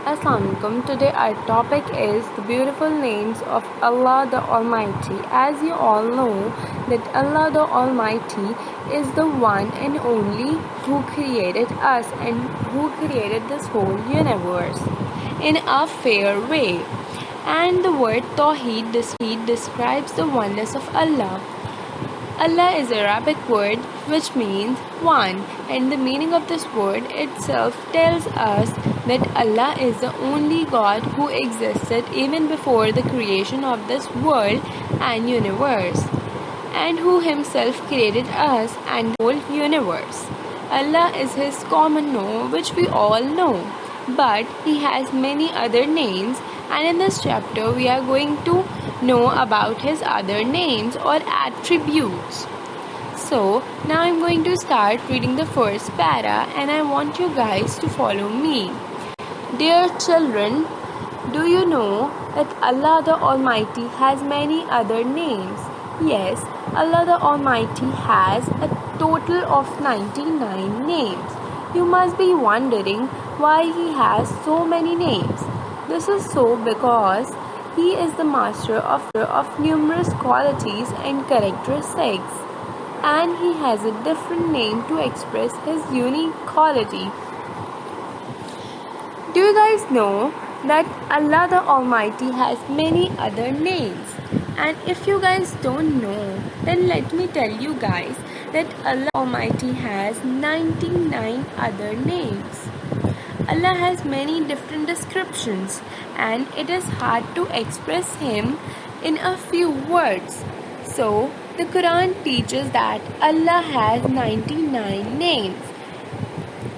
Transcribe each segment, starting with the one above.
Assalamualaikum. Today our topic is the beautiful names of Allah the Almighty. As you all know that Allah the Almighty is the one and only who created us and who created this whole universe in a fair way. And the word Tawheed describes the oneness of Allah. Allah is an Arabic word which means one, and the meaning of this word itself tells us that Allah is the only God who existed even before the creation of this world and universe, and who himself created us and the whole universe. Allah is his common name which we all know, but he has many other names, and in this chapter we are going to know about his other names or attributes. So now I'm going to start reading the first para, and I want you guys to follow me. Dear children, do you know that Allah the Almighty has many other names? Yes, Allah the Almighty has a total of 99 names. You must be wondering why he has so many names. This is so because he is the master of numerous qualities and characteristics, and he has a different name to express his unique quality. Do you guys know that Allah the Almighty has many other names? And if you guys don't know, then let me tell you guys that Allah Almighty has 99 other names. Allah has many different descriptions, and it is hard to express him in a few words. So, the Quran teaches that Allah has 99 names.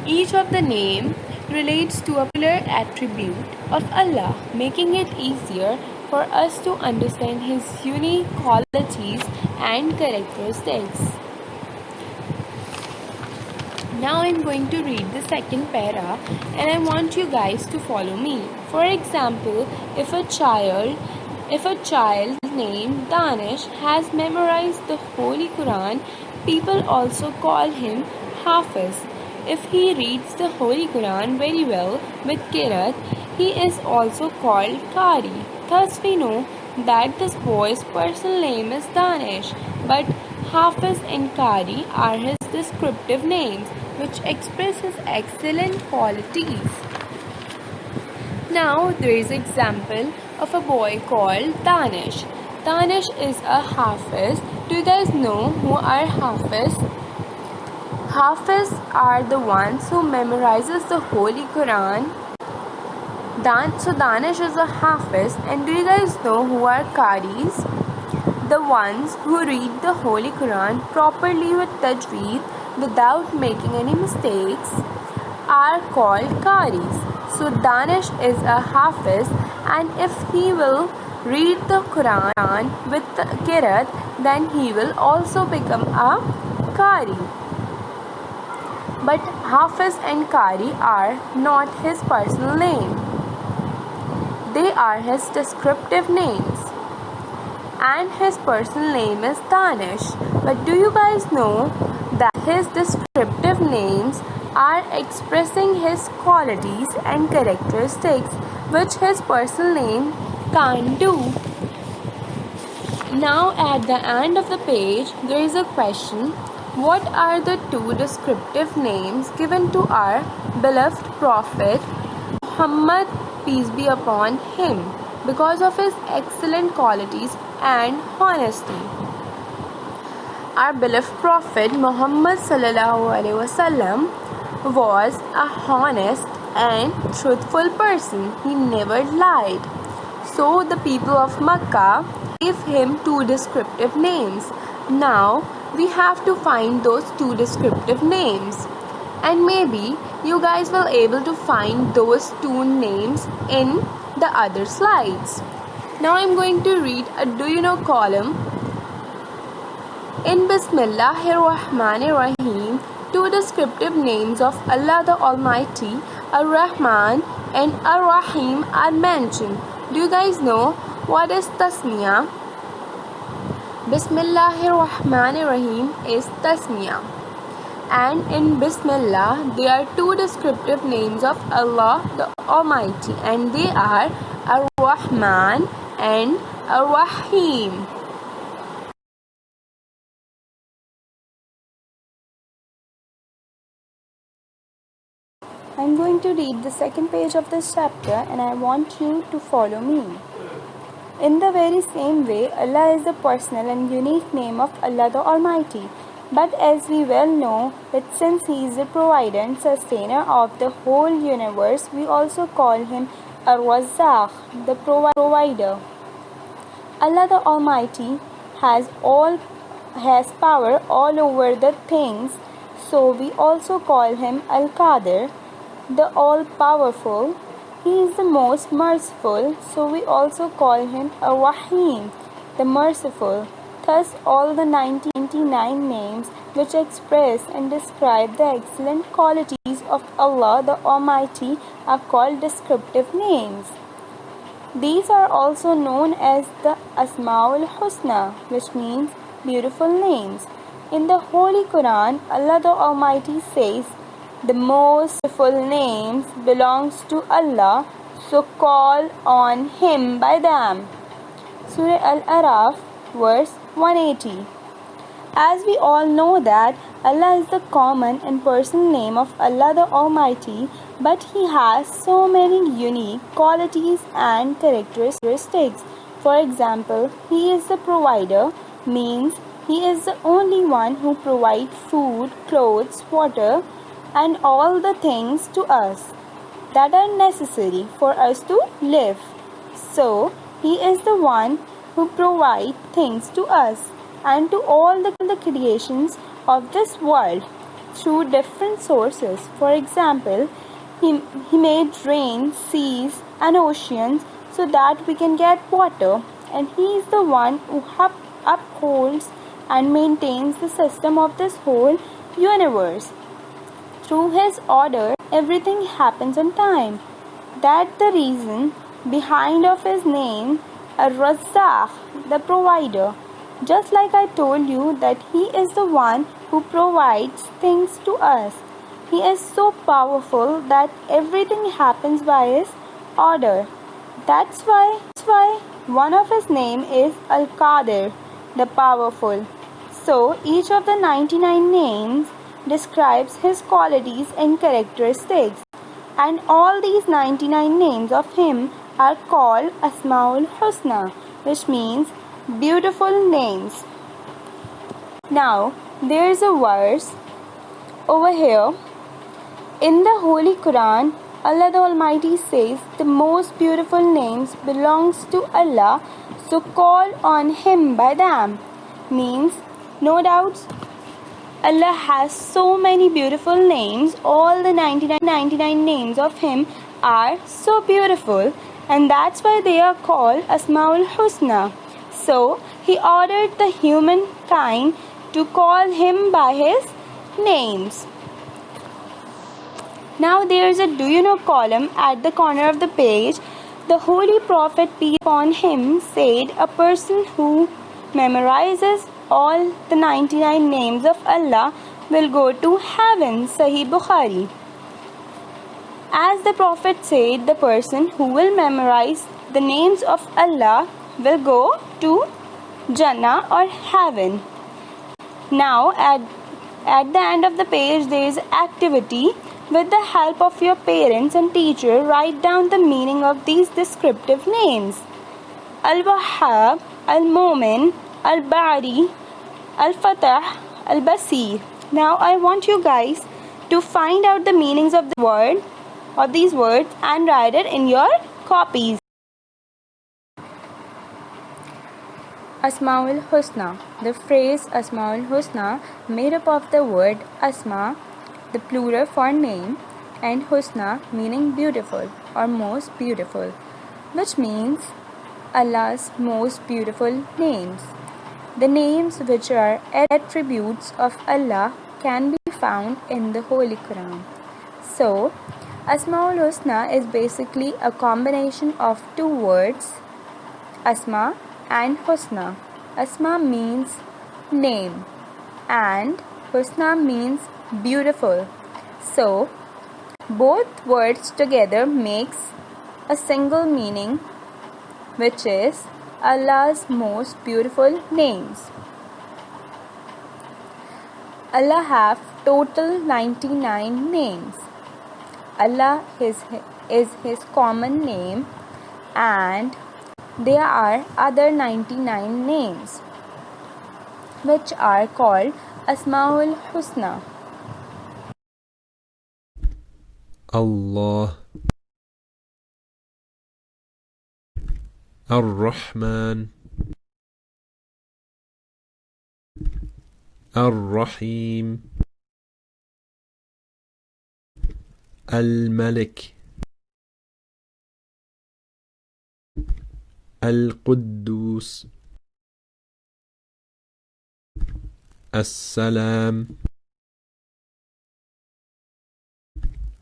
Each of the names relates to a particular attribute of Allah, making it easier for us to understand his unique qualities and characteristics. Now I'm going to read the second para, and I want you guys to follow me. For example, if a child named Danish has memorized the Holy Quran, people also call him Hafiz. If he reads the Holy Quran very well with Qiraat, he is also called Qari. Thus we know that this boy's personal name is Danish, but Hafiz and Qari are his descriptive names, which express his excellent qualities. Now there is an example of a boy called Danish. Danish is a Hafiz. Do you guys know who are Hafiz? Hafiz are the ones who memorizes the Holy Quran. So Danish is a Hafiz, and do you guys know who are Qaris? The ones who read the Holy Quran properly with tajweed without making any mistakes are called Qaris. So Danish is a Hafiz, and if he will read the Quran with Qiraat, then he will also become a Qari. But Hafiz and Qari are not his personal name. They are his descriptive names. And his personal name is Danish. But do you guys know that his descriptive names are expressing his qualities and characteristics which his personal name can't do? Now at the end of the page there is a question. What are the two descriptive names given to our beloved Prophet Muhammad, peace be upon him, because of his excellent qualities and honesty? Our beloved Prophet Muhammad ﷺ was a honest and truthful person. He never lied. So the people of Makkah gave him two descriptive names. Now we have to find those two descriptive names, and maybe you guys will able to find those two names in the other slides. Now I'm going to read a do you know column. In Bismillahir Rahmanir Rahim, two descriptive names of Allah the Almighty, Ar-Rahman and Ar-Rahim, are mentioned. Do you guys know what is tasmiyah? Bismillahir Rahmanir Rahim is tasmiyah. And in Bismillah, there are two descriptive names of Allah the Almighty, and they are Ar-Rahman and Ar-Rahim. I'm going to read the second page of this chapter and I want you to follow me. In the very same way, Allah is the personal and unique name of Allah the Almighty. But as we well know that since He is the provider and sustainer of the whole universe, we also call Him Ar-Razzaq, the provider. Allah the Almighty has power all over the things, so we also call Him Al-Qadir, the all-powerful. He is the most merciful, so we also call Him Ar-Rahim, the merciful. Thus, all the 99 names which express and describe the excellent qualities of Allah the Almighty are called descriptive names. These are also known as the Asma'ul Husna, which means beautiful names. In the Holy Quran, Allah the Almighty says, "The most beautiful names belongs to Allah, so call on Him by them." Surah Al-Araf, verse 180. As we all know that Allah is the common and personal name of Allah the Almighty, but He has so many unique qualities and characteristics. For example, He is the provider, means He is the only one who provides food, clothes, water, and all the things to us that are necessary for us to live. So, He is the one who provides things to us and to all the creations of this world through different sources. For example, He made rain, seas, and oceans so that we can get water, and He is the one who upholds and maintains the system of this whole universe. Through His order, everything happens on time. That's the reason behind of His name, Ar-Razzaq, the provider. Just like I told you that He is the one who provides things to us. He is so powerful that everything happens by His order. That's why one of His name is Al-Qadir, the powerful. So each of the 99 names describes His qualities and characteristics. And all these 99 names of Him are called Asma'ul Husna, which means beautiful names. Now, there is a verse over here. In the Holy Quran, Allah the Almighty says, "The most beautiful names belongs to Allah, so call on Him by them." Means, no doubts, Allah has so many beautiful names. All the 99 names of Him are so beautiful, and that's why they are called Asma'ul Husna. So, He ordered the humankind to call Him by His names. Now there is a "Do you know" column at the corner of the page. The Holy Prophet, peace upon him, said, "A person who memorizes all the 99 names of Allah will go to heaven." Sahih Bukhari. As the Prophet said, the person who will memorize the names of Allah will go to Jannah or heaven. Now at the end of the page there is activity. With the help of your parents and teacher, write down the meaning of these descriptive names: Al-Wahhab, Al-Mu'min, Al-Bari, Al-Fatah, Al-Basir. Now I want you guys to find out the meanings of these words and write it in your copies. Asma'ul Husna. The phrase Asma'ul Husna, made up of the word Asma, the plural for name, and Husna, meaning beautiful or most beautiful, which means Allah's most beautiful names. The names which are attributes of Allah can be found in the Holy Quran. So, Asma'ul Husna is basically a combination of two words, Asma and Husna. Asma means name, and Husna means beautiful. So, both words together makes a single meaning, which is Allah's most beautiful names. Allah have total 99 names. Allah is his common name, and there are other 99 names which are called Asmaul Husna. Allah, Ar-Rahman, Ar-Rahim, Al-Malik, Al-Quddus, As-Salam,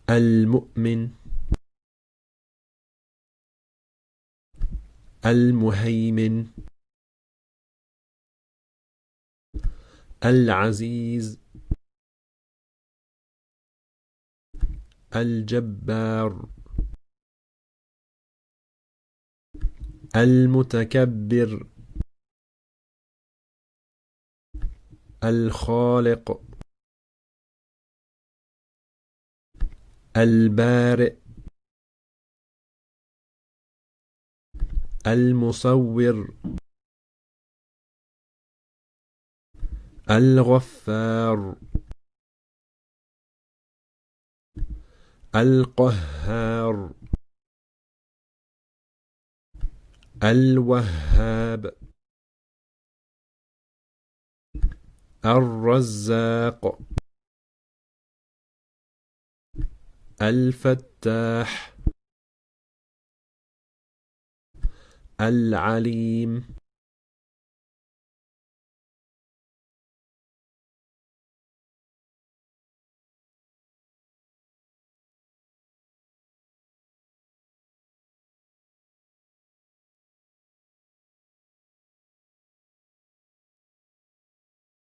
Al-Mu'min, Al-Muhaymin, Al-Aziz, الجبار المتكبر الخالق البارئ المصور الغفار القهار الوهاب الرزاق الفتاح العليم